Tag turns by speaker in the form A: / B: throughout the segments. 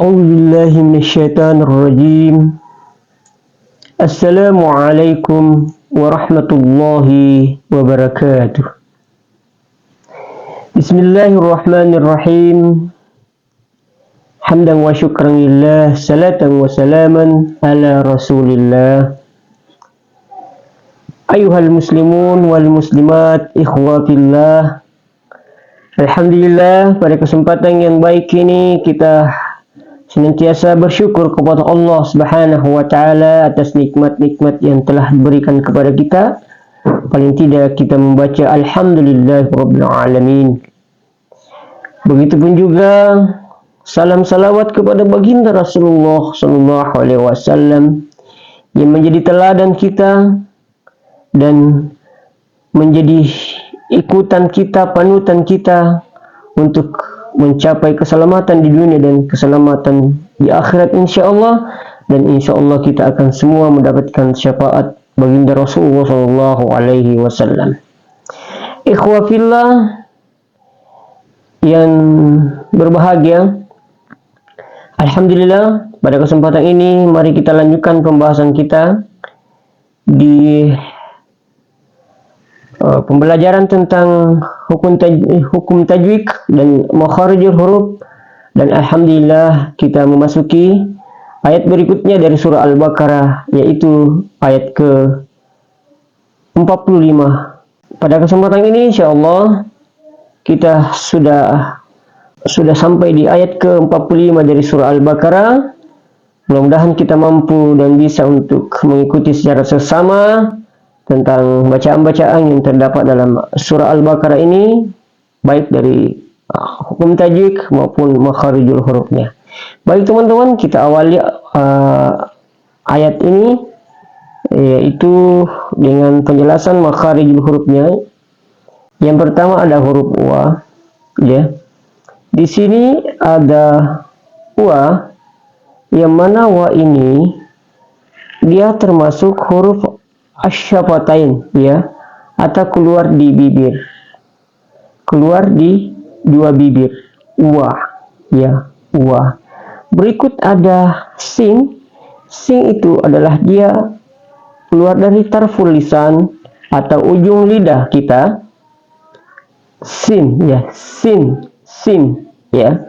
A: أعوذ بالله من الشيطان الرجيم. السلام عليكم ورحمة الله وبركاته. بسم الله الرحمن الرحيم. حمدا وشكرا لله، صلاة وسلاما على رسول الله. أيها المسلمون والmuslimat, ikhwati fillah. Alhamdulillah, pada kesempatan yang baik ini kita senantiasa bersyukur kepada Allah Subhanahu wa taala atas nikmat-nikmat yang telah diberikan kepada kita. Paling tidak kita membaca alhamdulillahirabbil alamin. Begitupun juga salam salawat kepada baginda Rasulullah sallallahu alaihi wasallam yang menjadi teladan kita dan menjadi ikutan kita, panutan kita untuk mencapai keselamatan di dunia dan keselamatan di akhirat insyaallah. Dan insyaallah kita akan semua mendapatkan syafaat baginda Rasulullah sallallahu alaihi wasallam. Ikhwah fillah yang berbahagia, alhamdulillah pada kesempatan ini mari kita lanjutkan pembahasan kita di pembelajaran tentang hukum tajwid dan makharijul huruf. Dan alhamdulillah kita memasuki ayat berikutnya dari surah Al-Baqarah, yaitu ayat ke-45. Pada kesempatan ini insyaallah kita sudah sampai di ayat ke-45 dari surah Al-Baqarah. Mudah-mudahan kita mampu dan bisa untuk mengikuti secara seksama tentang bacaan-bacaan yang terdapat dalam surah Al-Baqarah ini, baik dari hukum tajwid maupun makharijul hurufnya. Baik teman-teman, kita awali ayat ini yaitu dengan penjelasan makharijul hurufnya. Yang pertama ada huruf wa, ya. Di sini ada wa, yang mana wa ini dia termasuk huruf asyafatain, ya, atau keluar di bibir, keluar di dua bibir, wa, ya, wa. Berikut ada sin. Sin itu adalah dia keluar dari tarful lisan atau ujung lidah kita. Sin, ya, sin, ya.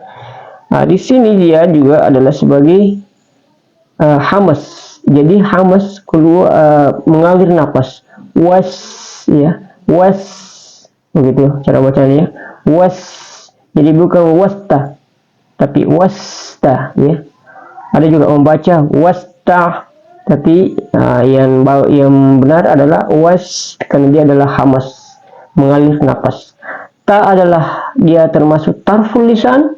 A: Nah, di sini dia juga adalah sebagai hamas. Jadi hamas keluar, mengalir nafas. Was, ya, was, begitu cara bacanya. Was. Jadi bukan wasta, tapi wasta, ya. Ada juga membaca wasta, tapi yang benar adalah was, karena dia adalah hamas, mengalir nafas. Ta adalah dia termasuk tarful lisan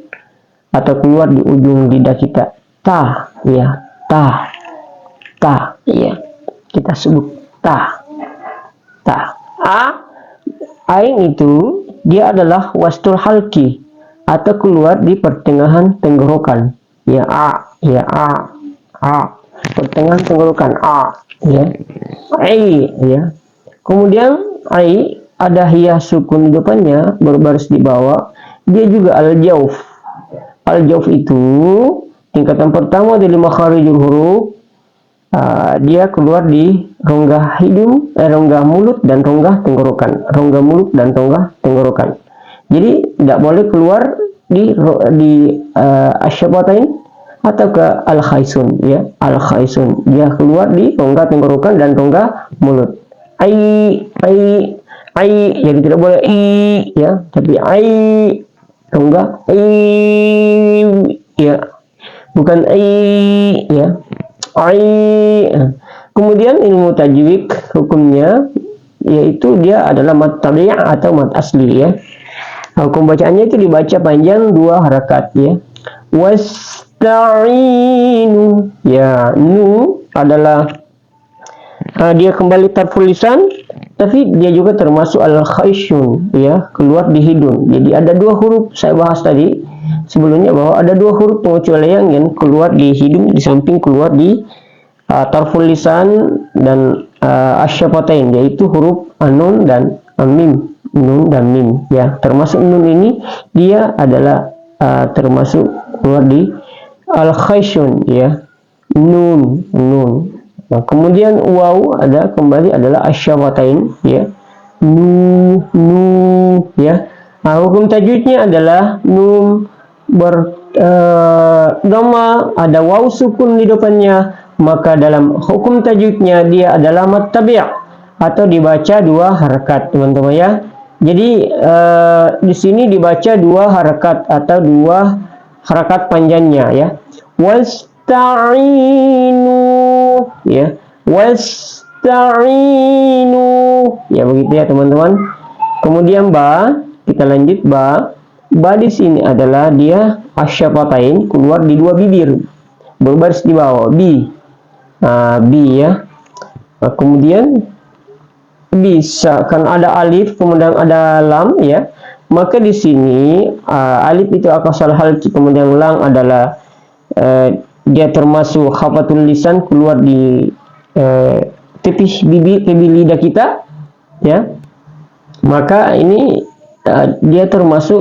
A: atau keluar di ujung lidah kita. Ta, ya, ta. Ta, ya, kita sebut ta. Ain itu dia adalah wastul halki atau keluar di pertengahan tenggorokan, ya, pertengahan tenggorokan, ya. Ai, ya. Kemudian ai ada hias sukun di depannya berbaris di bawah, dia juga al-jauf. Al-jauf itu tingkatan pertama dari makharijul huruf. Dia keluar di rongga hidung, rongga mulut dan rongga tenggorokan, rongga mulut dan rongga tenggorokan. Jadi tidak boleh keluar di asyafatain atau ke al-khaisun, ya, al-khaisun. Dia keluar di rongga tenggorokan dan rongga mulut. Ai, jadi tidak boleh i, ya, tapi ai, rongga ya, bukan ai, ya. Kemudian ilmu tajwid hukumnya yaitu dia adalah mad tabi' atau mad asli, ya. Hukum bacaannya itu dibaca panjang 2 harakat, ya. Wasta'inu, ya, nu adalah dia kembali tarful lisan, tapi dia juga termasuk al-khaisyun, ya, keluar di hidung. Jadi ada 2 huruf, saya bahas tadi sebelumnya bahwa ada 2 huruf pengecualian yang keluar di hidung di samping keluar di tarful lisan dan asyafatain, yaitu huruf nun dan mim, nun dan mim, ya. Termasuk nun ini dia adalah termasuk keluar di al-khayshun ya, nun. Nah, kemudian waw ada kembali adalah asyafatain ya, nu ya. Nah, hukum tajwidnya adalah nun dhamma, ada waw sukun di depannya, maka dalam hukum tajwidnya dia adalah mad tabi' atau dibaca dua harakat, teman-teman ya. Jadi di sini dibaca dua harakat atau dua harakat panjangnya ya. Wasta'inu ya, wasta'inu ya, begitu ya teman-teman. Kemudian ba, kita lanjut ba. Ba di sini adalah dia asyafatain, keluar di dua bibir, berbaris di bawah bi. Bi ya. Nah, kemudian bisa kan ada alif, kemudian ada lam ya. Maka di sini alif itu akasal halki, kemudian lam adalah dia termasuk khafatul lisan, keluar di tepi bibir, tepi lidah kita ya. Maka ini dia termasuk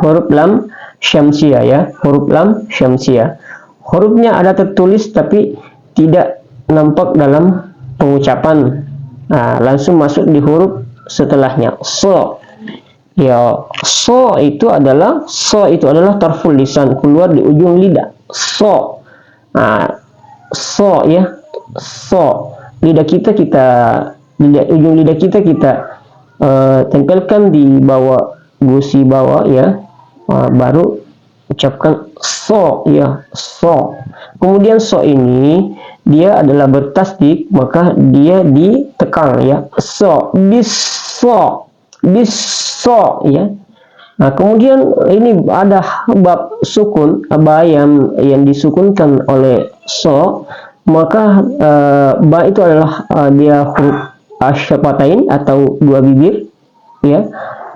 A: huruf lam syamsiyah ya, huruf lam syamsiyah. Hurufnya ada tertulis tapi tidak nampak dalam pengucapan. Langsung masuk di huruf setelahnya. So ya, so itu adalah tarful lisan, keluar di ujung lidah. So ya, so ujung lidah kita tempelkan di bawah gusi bawah ya, baru ucapkan so ya, so. Kemudian so ini dia adalah bertasdik, maka dia ditekan ya, so, biso ya. Nah, kemudian ini ada bab sukun, ba yang disukunkan oleh so, maka ba itu adalah dia huruf asyafatain atau dua bibir ya.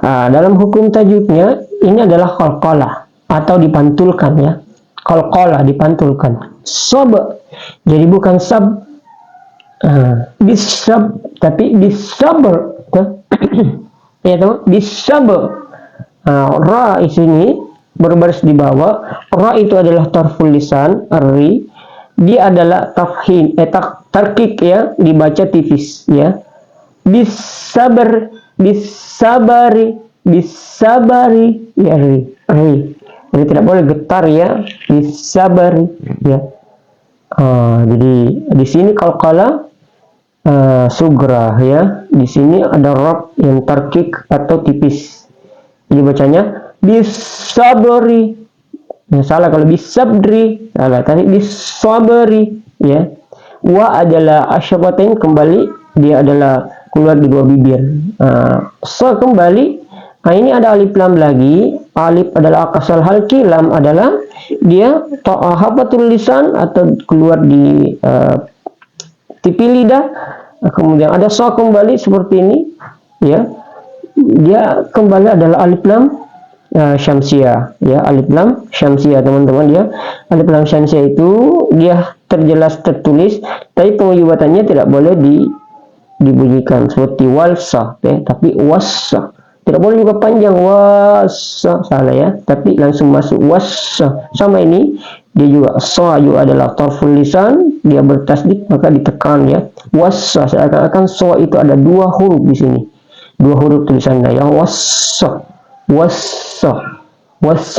A: Dalam hukum tajwidnya ini adalah qalqalah atau dipantulkan ya, qalqalah dipantulkan. Sob, jadi bukan sab, bisab, tapi bisabr ya teman, bisabr. Ra di sini berbaris di bawah. Ra itu adalah tarful lisan, ri. Dia adalah tafhim, tarkik ya, dibaca tipis ya. Bisabari ya, ri. Jadi tidak boleh getar ya, bisabari ya. Jadi di sini qalqalah sugra ya. Di sini ada rab yang tarkik atau tipis. Jadi bacanya bisabri. Salah kalau bisabri, salah tadi bisabri ya. Wa adalah asyafatain, kembali dia adalah keluar di dua bibir. So kembali. Ini ada alif lam lagi. Alif adalah akasal halki, lam adalah dia hafatul lisan atau keluar di tepi lidah. Kemudian ada so kembali seperti ini ya. Dia kembali adalah alif lam syamsiyah ya, alif lam syamsiyah teman-teman ya. Alif lam syamsiyah itu dia terjelas tertulis, tapi pengujubatannya tidak boleh dibunyikan seperti walsa ya, tapi wassa. Tidak boleh juga panjang wassa, salah ya, tapi langsung masuk wassa. Sama ini dia juga sa juga adalah tarful lisan, dia bertasdik maka ditekan ya, wassa. Seakan-akan so itu ada dua huruf di sini, dua huruf tulisannya ya, wassa.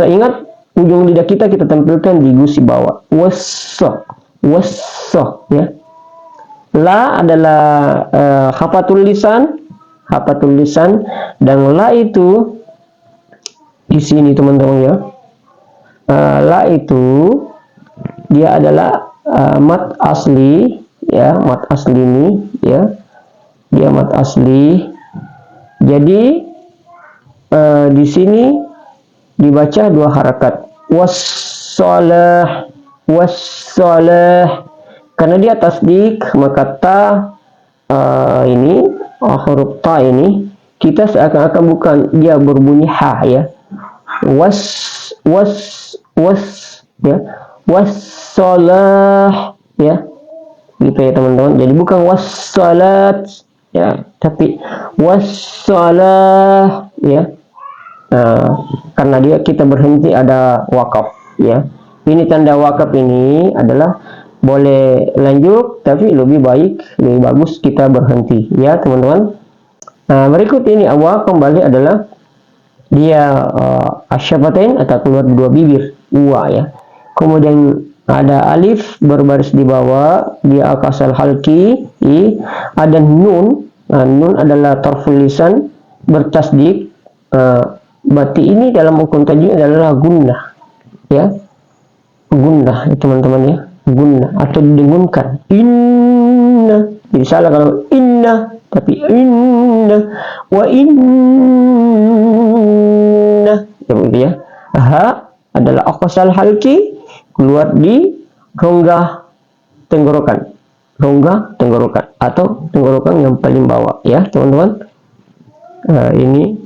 A: Ingat ujung lidah kita tampilkan di gusi bawah, wassa ya. La adalah hafatul lisan, dan la itu di sini teman-teman ya. La itu dia adalah mat asli ya, mat asli ini ya, dia mat asli. Jadi di sini dibaca dua harakat, wassalah, karena dia tasdik, maka ta ini huruf ta ini kita seakan-akan bukan dia berbunyi ha ya, was ya, wassalah ya, gitu ya teman-teman. Jadi bukan wassalat ya, tapi wassalah ya. Karena kita berhenti ada wakaf ya. Ini tanda wakaf ini adalah boleh lanjut, tapi lebih bagus kita berhenti, ya teman-teman. Nah, berikut ini awal kembali adalah dia asyafatain atau keluar dua bibir, wa ya. Kemudian ada alif berbaris di bawah, dia akasal halki, ada nun. Nah, nun adalah tarful lisan bertasdik. Berarti ini dalam hukum tajwid adalah gunnah, ya. Gunnah teman-teman ya, gunnah atau didengunkan. Inna, jadi salah kalau inna, tapi inna wa inna, ya begitu ya. Ha adalah aqsal halki, keluar di rongga tenggorokan, rongga tenggorokan atau tenggorokan yang paling bawah, ya teman-teman. Ini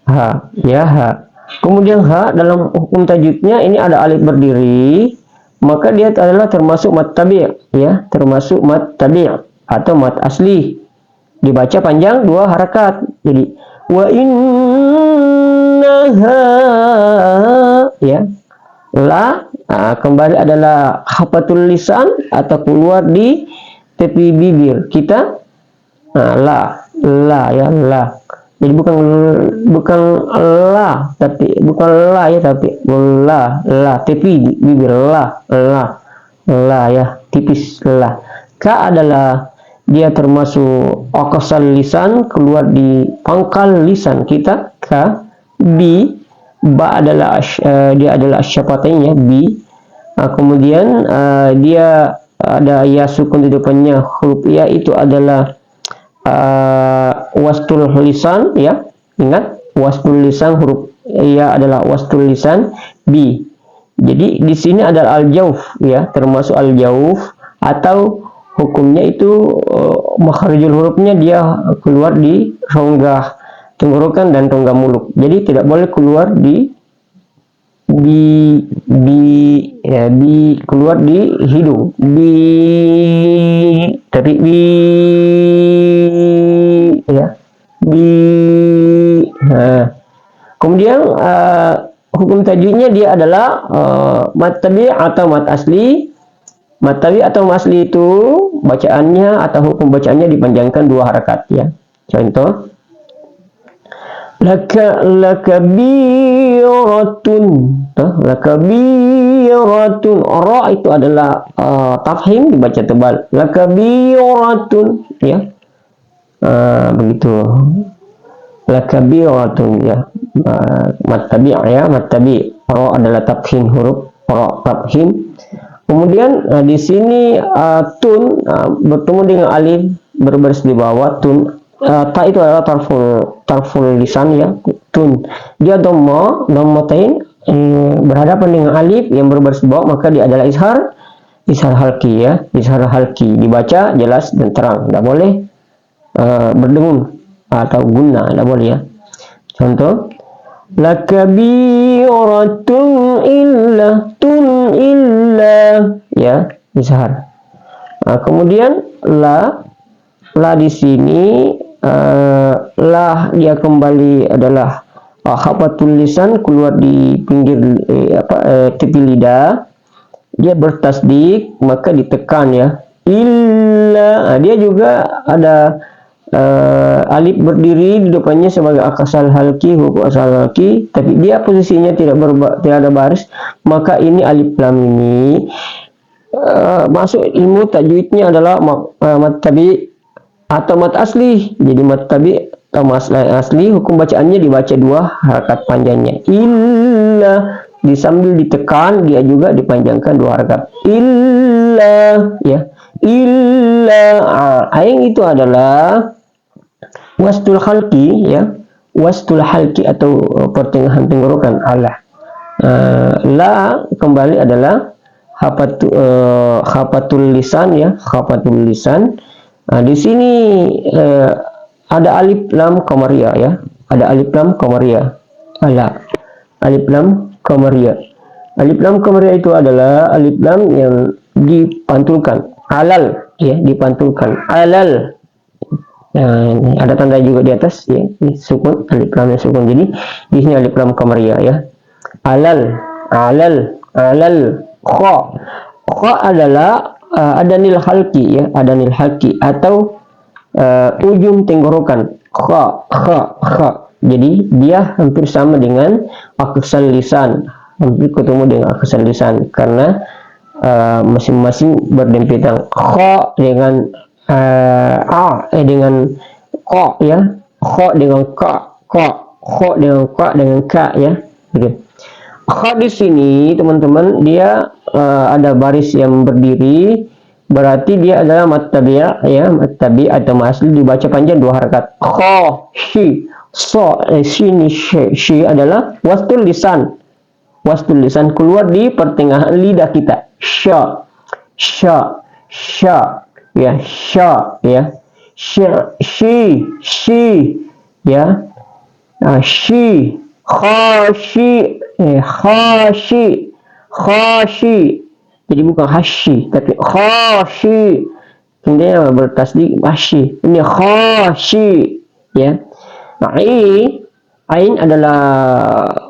A: ha, ya ha. Kemudian ha dalam hukum tajwidnya ini ada alif berdiri, maka dia adalah termasuk mat tabi', ya, termasuk mat tabi' atau mat asli. Dibaca panjang 2 harakat. Jadi wa innaha, ya. La kembali adalah hafatul lisan atau keluar di tepi bibir kita. La ya, la. Jadi bukan la, tapi bukan la ya, tapi la tepi bibir, la ya, tipis la. Ka adalah dia termasuk aqsal lisan, keluar di pangkal lisan kita, ka. Bi, ba adalah dia adalah asyafatain ya, bi. Kemudian dia ada ya sukun di depannya, huruf ya itu adalah wastul lisan, ya, ingat wastul lisan, huruf ya adalah wastul lisan. Bi, jadi di sini ada al jauf, ya, termasuk al jauf atau hukumnya itu makharijul hurufnya dia keluar di rongga tenggorokan dan rongga mulut, jadi tidak boleh keluar di keluar di hidung, tapi ya, kemudian hukum tajwidnya dia adalah mat tabi' atau mat asli. Mat tabi' atau mat asli itu bacaannya atau hukum bacaannya dipanjangkan 2 harakat, ya. Contoh, lakabiratun, ra itu adalah tafhim, dibaca tebal, lakabiratun, ya. Begitu, lakabiratun, ya. Mat tabi' ya, mat tabi', ra adalah tafhim, huruf ra tafhim. Kemudian di sini tun bertemu dengan alif berbaris di bawah, tun. Ta itu adalah tarful lisan, ya, tun. Dia dhammatain berhadapan dengan alif yang berbaris di bawah, maka dia adalah ishar halki, ya, ishar halki, dibaca jelas dan terang, tidak boleh berdengung atau guna, tidak boleh, ya. Contoh, lakabiratun illa, ya, ishar. Kemudian la di sini lah dia kembali adalah hafatul lisan, keluar di pinggir tepi lidah, dia bertasdik maka ditekan, ya, illa. Dia juga ada alif berdiri di depannya sebagai akasal halki, huruf asal halki, tapi dia posisinya tidak ada baris, maka ini alif lam ini masuk ilmu tajwidnya adalah mat tabi' atau mat asli. Jadi mat tabi' atau mat asli, hukum bacaannya dibaca 2 harakat panjangnya, illa, disambil ditekan dia juga dipanjangkan 2 harakat, illa, ya, illa. Yang itu adalah wastul halki, ya, wastul halki atau pertengahan tenggorokan. La kembali adalah hafatul lisan, ya, hafatul lisan. Di sini ada alif lam qamariyah, ya, ada alif lam qamariyah. Alif lam qamariyah. Alif lam qamariyah itu adalah alif lam yang dipantulkan, alal, ya, dipantulkan, alal. Ada tanda juga di atas, ya, ini sukun, alif lamnya sukun. Jadi di sini alif lam qamariyah, ya, alal alal kha. Kha adalah adanil halki, ya, adanil halki atau ujung tenggorokan. Kha. Jadi dia hampir sama dengan aksal lisan, hampir ketemu dengan aksal lisan karena masing-masing berdempetan. Kha dengan dengan kha, ya, kha dengan kha dengan ka, ya, gitu. Kha di sini teman-teman dia ada baris yang berdiri, berarti dia adalah mat tabi', ya, mat tabi' atau asli dibaca panjang 2 harakat. Kha, shi, so, sini shi adalah wastul lisan. Wastul lisan keluar di pertengahan lidah kita. Sya, ya, sya, ya. Shi, ya. Shi, khashi. Jadi bukan hashi, tapi khashi. Ini bertasdid hashi. Ini khashi, ya. Ain adalah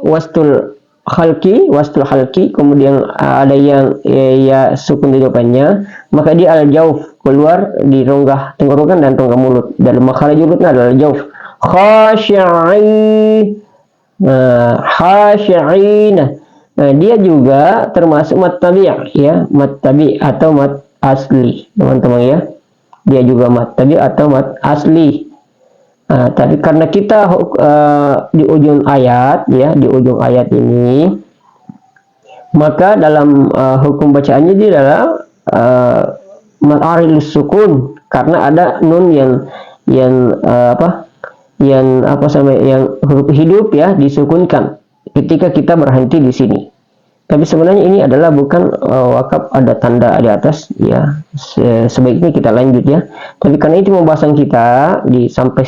A: wastul halki, kemudian ada yang ya sukun di depannya, maka dia al jauf, keluar di rongga tenggorokan dan rongga mulut. Dalam makhraj mulutnya adalah jauf. Khashi'ina. Nah, dia juga termasuk mat tabi', ya, mat tabi' atau mat asli, teman-teman, ya. Dia juga mat tabi' atau mat asli. Tapi karena kita di ujung ayat, ya, di ujung ayat ini, maka dalam hukum bacaannya dia adalah mat aril sukun, karena ada nun yang huruf hidup, ya, disukunkan ketika kita berhenti di sini. Tapi sebenarnya ini adalah bukan wakaf ada tanda di atas, ya. Sebaiknya kita lanjut, ya. Tapi karena itu pembahasan kita sampai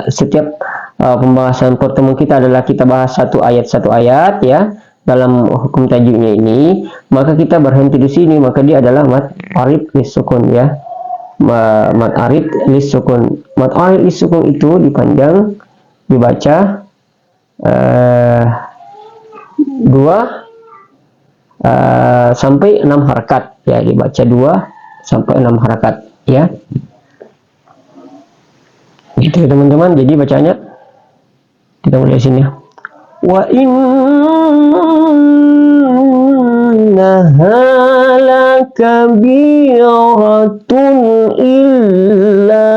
A: setiap pembahasan pertemuan kita adalah kita bahas satu ayat, ya, dalam hukum tajwidnya ini, maka kita berhenti di sini, maka dia adalah mat arid lisukun, ya. Mat arid lisukun. Mat arid lisukun itu dipanjang, dibaca 2 sampai 6 harakat, ya, dibaca 2 sampai 6 harakat, ya. Gitu, ya, teman-teman. Jadi bacanya kita mulai sini, ya. Wa innaha lakabiratun illa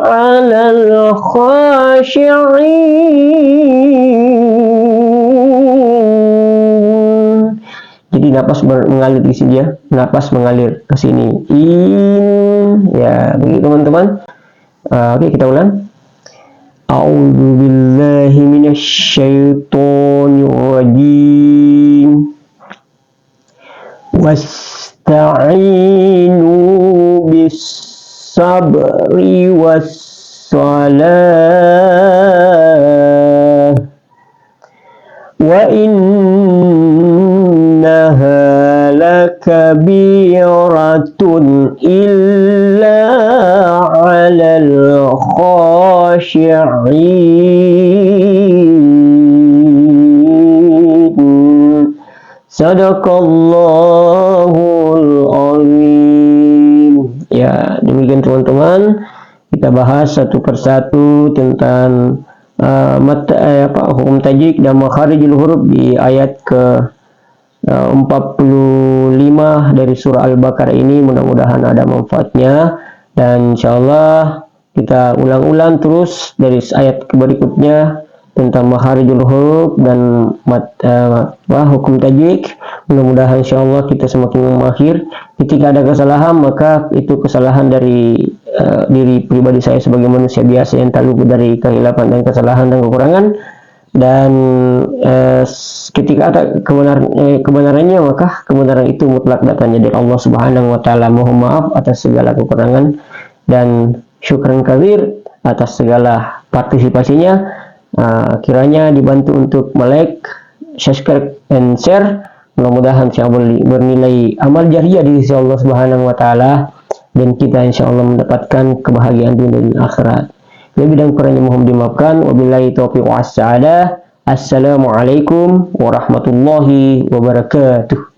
A: 'alal khashi'in. Jadi napas mengalir di sini, ya, napas mengalir ke sini, ya, begitu, teman-teman. Oke, kita ulang. A'udzu billahi minasyaitonir rajim. Wasta'inu bis sabri was salah wa innaha lakabiratun illa 'alal khashi'in. Sadaqallahul azim. Ya, demikian teman-teman, kita bahas satu persatu tentang hukum tajwid dan makharijul huruf di ayat ke 45 dari surah Al-Baqarah ini. Mudah-mudahan ada manfaatnya, dan insyaallah kita ulang-ulang terus dari ayat berikutnya tentang makharijul huruf dan hukum tajwid. Mudah-mudahan insyaallah kita semakin mahir. Ketika ada kesalahan, maka itu kesalahan dari diri pribadi saya sebagai manusia biasa yang tak luput dari kehilapan dan kesalahan dan kekurangan. Dan ketika ada kebenarannya, maka kebenaran itu mutlak datangnya dari Allah Subhanahu wa taala. Mohon maaf atas segala kekurangan dan syukran kabir atas segala partisipasinya. Kiranya dibantu untuk like, subscribe, and share. Mudah-mudahan insyaallah bernilai amal jariah di sisi Allah Subhanahu wa taala, dan kita insyaallah mendapatkan kebahagiaan dunia dan akhirat. Lebih dan kurangnya mohon dimaafkan. Wabillahi taufiq was sa'adah. Assalamualaikum warahmatullahi wabarakatuh.